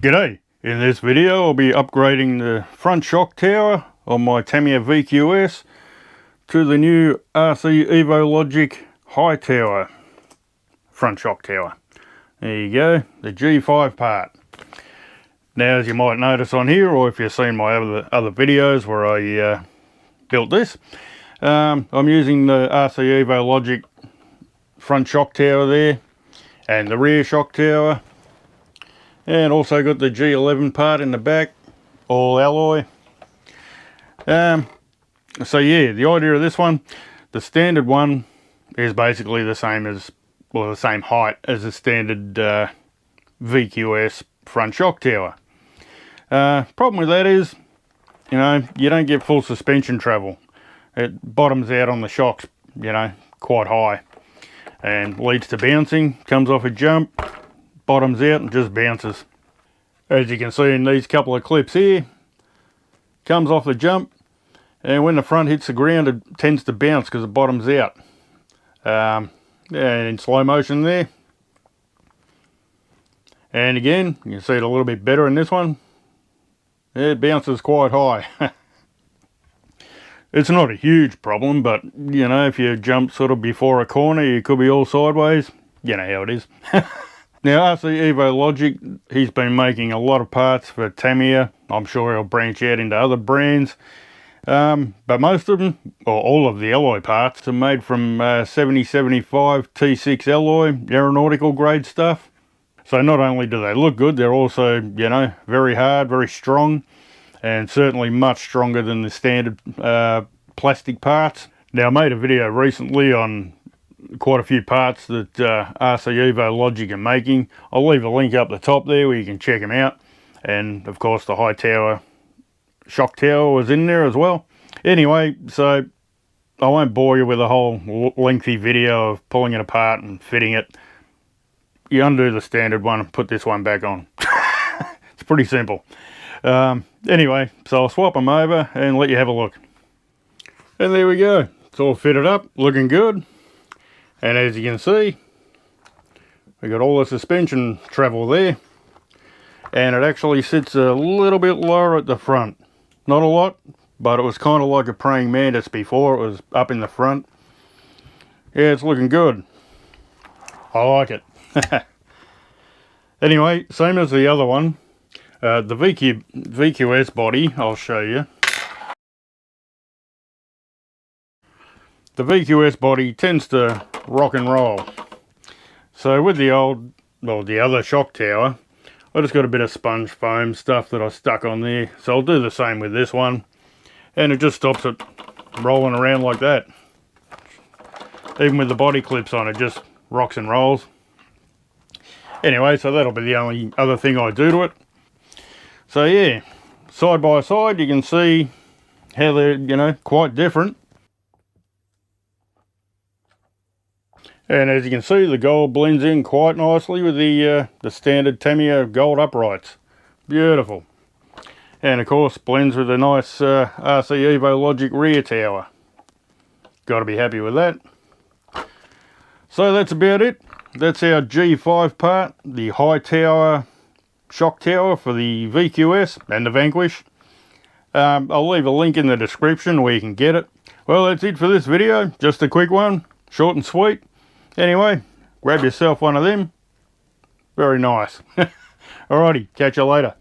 G'day! In this video I'll be upgrading the front shock tower on my Tamiya VQS to the new rcEvoLogic high tower front shock tower. There you go, the G5 part. Now, as you might notice on here, or if you've seen my other videos where I built this, I'm using the rcEvoLogic front shock tower there and the rear shock tower, and also got the G11 part in the back, all alloy. So yeah, the idea of this one, the standard one is basically the same as, well, the same height as the standard VQS front shock tower. Problem with that is, you know, you don't get full suspension travel. It bottoms out on the shocks, you know, quite high, and leads to bouncing. Comes off a jump, bottoms out and just bounces. As you can see in these couple of clips here, comes off the jump, and when the front hits the ground it tends to bounce because it bottoms out. And in slow motion there, and again you can see it a little bit better in this one. It bounces quite high. It's not a huge problem, but you know, if you jump sort of before a corner you could be all sideways. You know how it is. Now, rcEvoLogic, he's been making a lot of parts for Tamiya. I'm sure he'll branch out into other brands. But most of them, or all of the alloy parts, are made from 7075 T6 alloy, aeronautical grade stuff. So not only do they look good, they're also, you know, very hard, very strong, and certainly much stronger than the standard plastic parts. Now, I made a video recently on quite a few parts that rcEvoLogic are making. I'll leave a link up the top there where you can check them out. And of course the high tower shock tower was in there as well. Anyway, so I won't bore you with a whole lengthy video of pulling it apart and fitting it. You undo the standard one and put this one back on. It's pretty simple. Anyway, so I'll swap them over and let you have a look. And there we go. It's all fitted up, looking good. And as you can see, we got all the suspension travel there, and it actually sits a little bit lower at the front. Not a lot, but it was kind of like a praying mantis before. It was up in the front. Yeah, it's looking good. I like it. Anyway, same as the other one, the VQS body, I'll show you. The VQS body tends to rock and roll. So with the old, well, the other shock tower, I just got a bit of sponge foam stuff that I stuck on there. So I'll do the same with this one, and it just stops it rolling around like that. Even with the body clips on, it just rocks and rolls. Anyway, so that'll be the only other thing I do to it. So yeah, side by side you can see how they're, you know, quite different. And as you can see, the gold blends in quite nicely with the standard Tamiya gold uprights. Beautiful. And of course blends with the nice rcEvoLogic rear tower. Got to be happy with that. So that's about it. That's our G5 part, the high tower shock tower for the VQS and the Vanquish. I'll leave a link in the description where you can get it. Well, that's it for this video. Just a quick one, short and sweet. Anyway, grab yourself one of them. Very nice. Alrighty, catch you later.